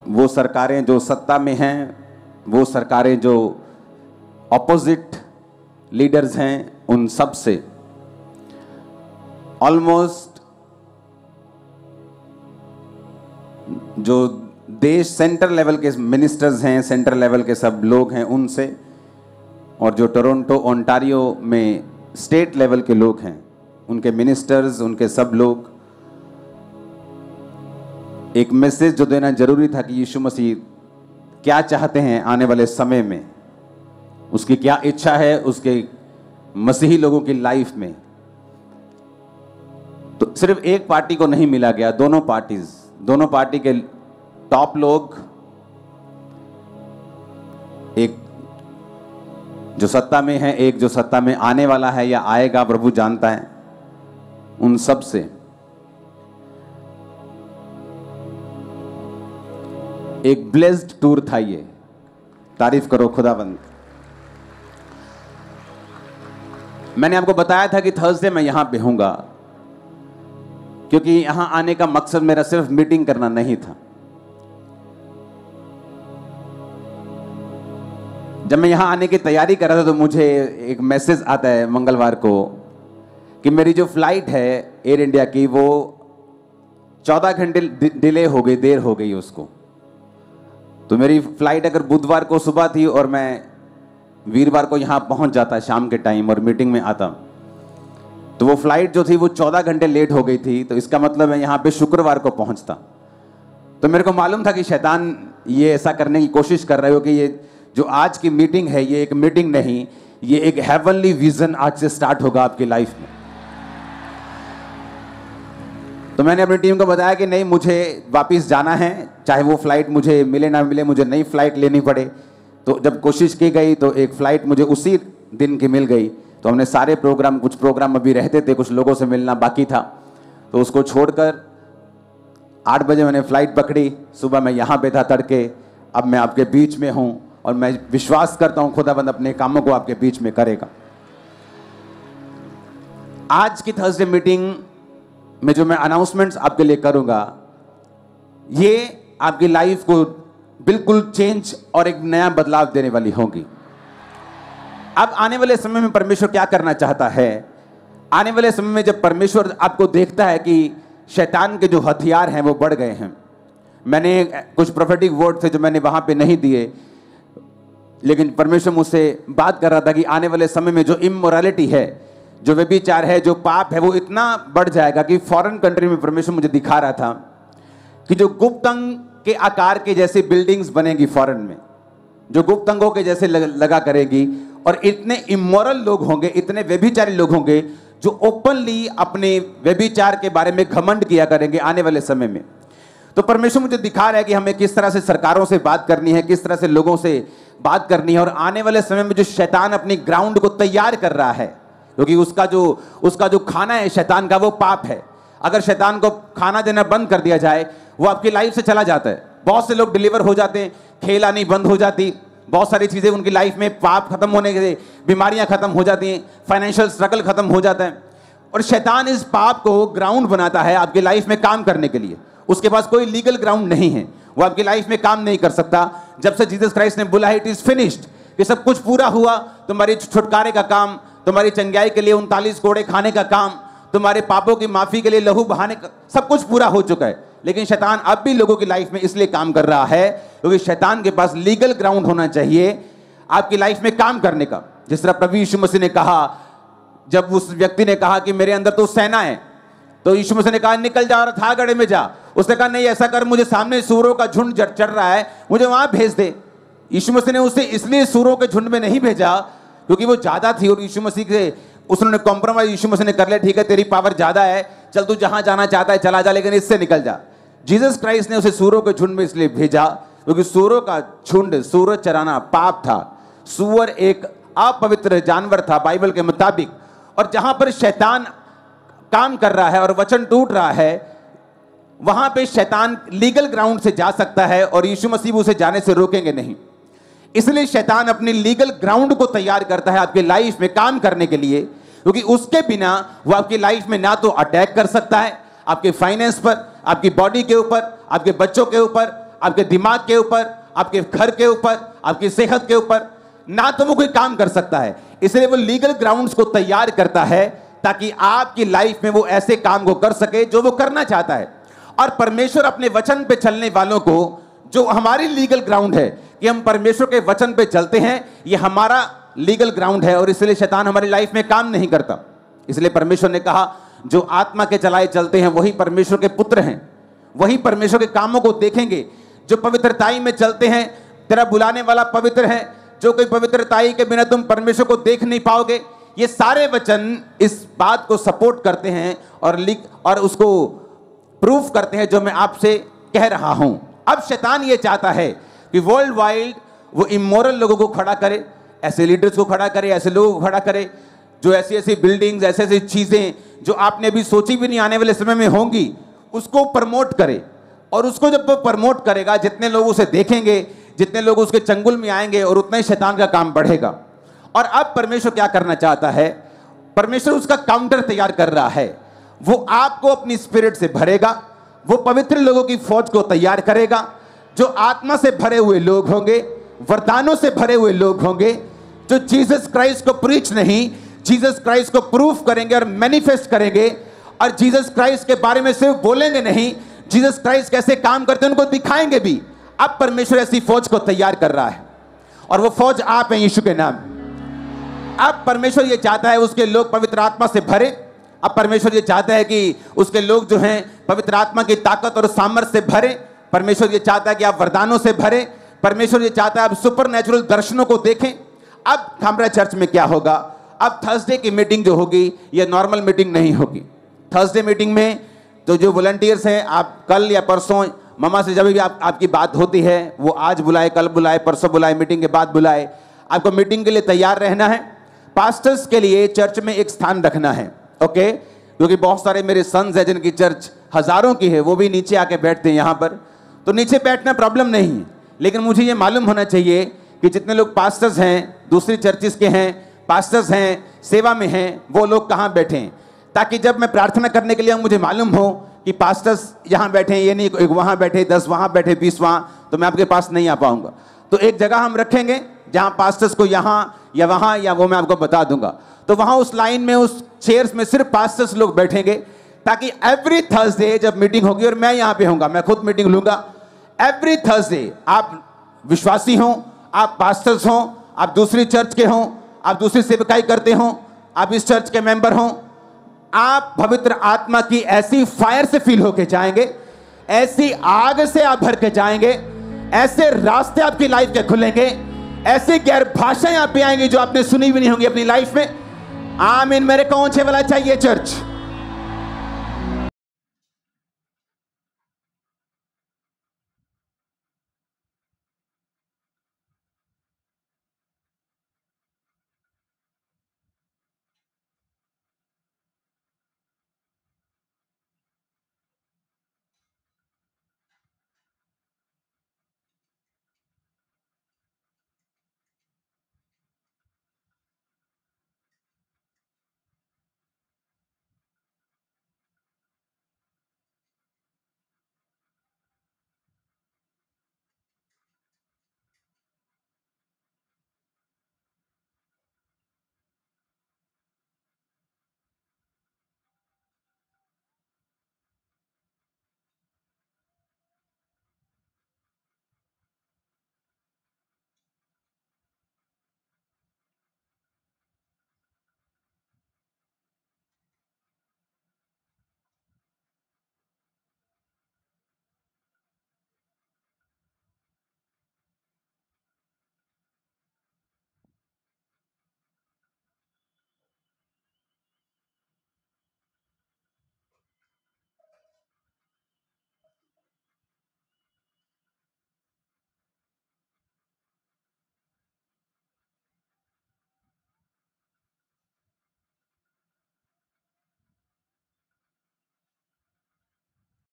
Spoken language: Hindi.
वो सरकारें जो सत्ता में हैं, वो सरकारें जो ऑपोजिट लीडर्स हैं, उन सब से ऑलमोस्ट जो देश सेंटर लेवल के मिनिस्टर्स हैं, सेंटर लेवल के सब लोग हैं, उनसे, और जो टोरंटो ओंटारियो में स्टेट लेवल के लोग हैं, उनके मिनिस्टर्स, उनके सब लोग, एक मैसेज जो देना जरूरी था कि यीशु मसीह क्या चाहते हैं आने वाले समय में, उसकी क्या इच्छा है उसके मसीही लोगों की लाइफ में। तो सिर्फ एक पार्टी को नहीं मिला गया, दोनों पार्टी के टॉप लोग, एक जो सत्ता में है, एक जो सत्ता में आने वाला है या आएगा, प्रभु जानता है, उन सब से एक ब्लेस्ड टूर था ये। तारीफ करो खुदावंद। मैंने आपको बताया था कि थर्सडे मैं यहां पे हूंगा, क्योंकि यहां आने का मकसद मेरा सिर्फ मीटिंग करना नहीं था। जब मैं यहां आने की तैयारी कर रहा था तो मुझे एक मैसेज आता है मंगलवार को कि मेरी जो फ्लाइट है एयर इंडिया की, वो 14 घंटे डिले हो गई, देर हो गई उसको। तो मेरी फ्लाइट अगर बुधवार को सुबह थी और मैं वीरवार को यहां पहुंच जाता शाम के टाइम और मीटिंग में आता, तो वो फ्लाइट जो थी वो 14 घंटे लेट हो गई थी। तो इसका मतलब मैं यहां पे शुक्रवार को पहुंचता। तो मेरे को मालूम था कि शैतान ये ऐसा करने की कोशिश कर रहे हो कि ये जो आज की मीटिंग है, ये एक मीटिंग नहीं, ये एक हेवनली विजन आज से स्टार्ट होगा आपकी लाइफ में। तो मैंने अपनी टीम को बताया कि नहीं, मुझे वापस जाना है, चाहे वो फ्लाइट मुझे मिले ना मिले, मुझे नई फ्लाइट लेनी पड़े। तो जब कोशिश की गई तो एक फ्लाइट मुझे उसी दिन की मिल गई। तो हमने सारे प्रोग्राम, कुछ प्रोग्राम अभी रहते थे, कुछ लोगों से मिलना बाकी था, तो उसको छोड़कर 8 बजे मैंने फ्लाइट पकड़ी। सुबह मैं यहाँ पे था तड़के, अब मैं आपके बीच में हूँ और मैं विश्वास करता हूँ खुदाबंद अपने कामों को आपके बीच में करेगा। आज की थर्सडे मीटिंग में जो मैं अनाउंसमेंट्स आपके लिए करूंगा, ये आपकी लाइफ को बिल्कुल चेंज और एक नया बदलाव देने वाली होगी। अब आने वाले समय में परमेश्वर क्या करना चाहता है? आने वाले समय में जब परमेश्वर आपको देखता है कि शैतान के जो हथियार हैं वो बढ़ गए हैं, मैंने कुछ प्रोफेटिक वर्ड थे जो मैंने वहां पे नहीं दिए, लेकिन परमेश्वर मुझसे बात कर रहा था कि आने वाले समय में जो इमोरालिटी है, जो व्यभिचार है, जो पाप है, वो इतना बढ़ जाएगा कि फॉरेन कंट्री में परमेश्वर मुझे दिखा रहा था कि जो गुप्त अंग के आकार के जैसे बिल्डिंग्स बनेगी फॉरेन में, जो गुप्त अंगों के जैसे लगा करेगी, और इतने इमोरल लोग होंगे, इतने व्यभिचारी लोग होंगे जो ओपनली अपने व्यभिचार के बारे में घमंड किया करेंगे आने वाले समय में। तो परमेश्वर मुझे दिखा रहा है कि हमें किस तरह से सरकारों से बात करनी है, किस तरह से लोगों से बात करनी है। और आने वाले समय में जो शैतान अपनी ग्राउंड को तैयार कर रहा है, क्योंकि उसका जो खाना है शैतान का, वो पाप है। अगर शैतान को खाना देना बंद कर दिया जाए, वो आपकी लाइफ से चला जाता है। बहुत से लोग डिलीवर हो जाते हैं, खेल आनी बंद हो जाती, बहुत सारी चीजें उनकी लाइफ में, पाप खत्म होने के, बीमारियां खत्म हो जाती हैं, फाइनेंशियल स्ट्रगल खत्म हो जाता है। और शैतान इस पाप को ग्राउंड बनाता है आपकी लाइफ में काम करने के लिए। उसके पास कोई लीगल ग्राउंड नहीं है, वो आपकी लाइफ में काम नहीं कर सकता। जब से जीसस क्राइस्ट ने बोला है इट इज फिनिश्ड, कि सब कुछ पूरा हुआ, तुम्हारी छुटकारे का काम, तुम्हारी चंगाई के लिए 39 कोड़े खाने का काम, तुम्हारे पापों की माफी के लिए लहू बहाने का, सब कुछ पूरा हो चुका है। लेकिन शैतान अब भी लोगों की लाइफ में इसलिए काम कर रहा है क्योंकि शैतान के पास लीगल ग्राउंड होना चाहिए आपकी लाइफ में काम करने का। जिस तरह प्रभु यीशु मसीह ने कहा, जब उस व्यक्ति ने कहा कि मेरे अंदर तो सेना है, तो यीशु मसीह ने कहा निकल जा और था गड़े में जा। उसने कहा नहीं, ऐसा कर, मुझे सामने सूरों का झुंड चढ़ रहा है, मुझे वहां भेज दे। यीशु मसीह ने उसे इसलिए सूरों के झुंड में नहीं भेजा क्योंकि वो ज्यादा थी, और यीशु मसीह से उसने कॉम्प्रोमाइज यीशु मसीह ने कर लिया, ठीक है तेरी पावर ज्यादा है, चल तू जहां जाना चाहता है चला जा, लेकिन इससे निकल जा। जीसस क्राइस्ट ने उसे सूरों के झुंड में इसलिए भेजा क्योंकि सूरों का झुंड, सूअर चराना पाप था। सूअर एक अपवित्र जानवर था बाइबल के मुताबिक, और जहां पर शैतान काम कर रहा है और वचन टूट रहा है, वहां पे शैतान लीगल ग्राउंड से जा सकता है और यीशु मसीह उसे जाने से रोकेंगे नहीं। इसलिए शैतान अपनी लीगल ग्राउंड को तैयार करता है आपके लाइफ में काम करने के लिए, क्योंकि उसके बिना वो आपकी लाइफ में ना तो अटैक कर सकता है आपके फाइनेंस पर, आपकी बॉडी के ऊपर, आपके बच्चों के ऊपर, आपके दिमाग के ऊपर, आपके घर के ऊपर, आपकी सेहत के ऊपर ना तो वो कोई काम कर सकता है। इसलिए वो लीगल ग्राउंड्स को तैयार करता है ताकि आपकी लाइफ में वो ऐसे काम को कर सके जो वो करना चाहता है। और परमेश्वर अपने वचन पे चलने वालों को, जो हमारी लीगल ग्राउंड है कि हम परमेश्वर के वचन पे चलते हैं, ये हमारा लीगल ग्राउंड है और इसलिए शैतान हमारी लाइफ में काम नहीं करता। इसलिए परमेश्वर ने कहा जो आत्मा के चलाए चलते हैं वही परमेश्वर के पुत्र हैं, वही परमेश्वर के कामों को देखेंगे। जो पवित्रताई में चलते हैं, तेरा बुलाने वाला पवित्र है, जो कोई पवित्रताई के बिना तुम परमेश्वर को देख नहीं पाओगे। ये सारे वचन इस बात को सपोर्ट करते हैं और उसको प्रूफ करते हैं जो मैं आपसे कह रहा हूं। अब शैतान ये चाहता है कि वर्ल्ड वाइड वो इमोरल लोगों को खड़ा करे, ऐसे लीडर्स को खड़ा करे, ऐसे लोगों को खड़ा करे जो ऐसी ऐसी बिल्डिंग्स, ऐसी ऐसी चीजें जो आपने अभी सोची भी नहीं आने वाले समय में होंगी, उसको प्रमोट करे। और उसको जब वो प्रमोट करेगा, जितने लोग उसे देखेंगे, जितने लोग उसके चंगुल में आएंगे, और उतना ही शैतान का काम बढ़ेगा। और अब परमेश्वर क्या करना चाहता है? परमेश्वर उसका काउंटर तैयार कर रहा है। वो आपको अपनी स्पिरिट से भरेगा, वो पवित्र लोगों की फौज को तैयार करेगा, जो आत्मा से भरे हुए लोग होंगे, वरदानों से भरे हुए लोग होंगे, जो जीसस क्राइस्ट को प्रीच नहीं, जीसस क्राइस्ट को प्रूफ करेंगे और मैनिफेस्ट करेंगे। और जीसस क्राइस्ट के बारे में सिर्फ बोलेंगे नहीं, जीसस क्राइस्ट कैसे काम करते हैं उनको दिखाएंगे भी। अब परमेश्वर ऐसी फौज को तैयार कर रहा है और वो फौज आप हैं यीशु के नाम। अब परमेश्वर ये चाहता है उसके लोग पवित्र आत्मा से भरे। अब परमेश्वर ये चाहता है कि उसके लोग जो हैं पवित्र आत्मा की ताकत और सामर्थ्य से भरे। परमेश्वर ये चाहता है कि आप वरदानों से भरे। परमेश्वर ये चाहता है आप सुपर नेचुरल दर्शनों को देखें। अब हमारा चर्च में क्या होगा? अब थर्सडे की मीटिंग जो होगी ये नॉर्मल मीटिंग नहीं होगी। थर्सडे मीटिंग में तो जो वॉलंटियर्स हैं, आप कल या परसों मामा से जब भी आपकी बात होती है, वो आज बुलाए, कल बुलाए, परसों बुलाए, मीटिंग के बाद बुलाए, आपको मीटिंग के लिए तैयार रहना है। पास्टर्स के लिए चर्च में एक स्थान रखना है, ओके? क्योंकि बहुत सारे मेरे सन्स हैं जिनकी चर्च हजारों की है, वो भी नीचे आके बैठते हैं यहाँ पर। तो नीचे बैठना प्रॉब्लम नहीं है, लेकिन मुझे ये मालूम होना चाहिए कि जितने लोग पास्टर्स हैं, दूसरी चर्चिस के हैं, पास्टर्स हैं, सेवा में हैं, वो लोग कहाँ बैठे हैं, ताकि जब मैं प्रार्थना करने के लिए मुझे मालूम हो कि पास्टर्स यहाँ बैठे हैं, ये नहीं एक वहाँ बैठे, 10 वहाँ बैठे, 20 वहाँ, तो मैं आपके पास नहीं आ पाऊंगा। तो एक जगह हम रखेंगे जहाँ पास्टर्स को यहाँ या वहाँ या वो मैं आपको बता दूंगा। तो वहाँ उस लाइन में, उस चेयर्स में सिर्फ पास्टर्स लोग बैठेंगे, ताकि एवरी थर्सडे जब मीटिंग होगी, और मैं यहाँ पे होऊंगा, मैं खुद मीटिंग लूंगा एवरी थर्सडे। आप विश्वासी हों, आप पास्टर्स हों, आप दूसरी चर्च के हों, आप दूसरी सेवकाई करते हों, आप इस चर्च के मेंबर हों, आप पवित्र आत्मा की ऐसी फायर से फील होके जाएंगे, ऐसी आग से आप भर के जाएंगे, ऐसे रास्ते आपकी लाइफ के खुलेंगे, ऐसी गैर भाषाएं आप पे आएंगी जो आपने सुनी भी नहीं होंगी अपनी लाइफ में। आमीन। मेरे कौन छे वाला चाहिए चर्च?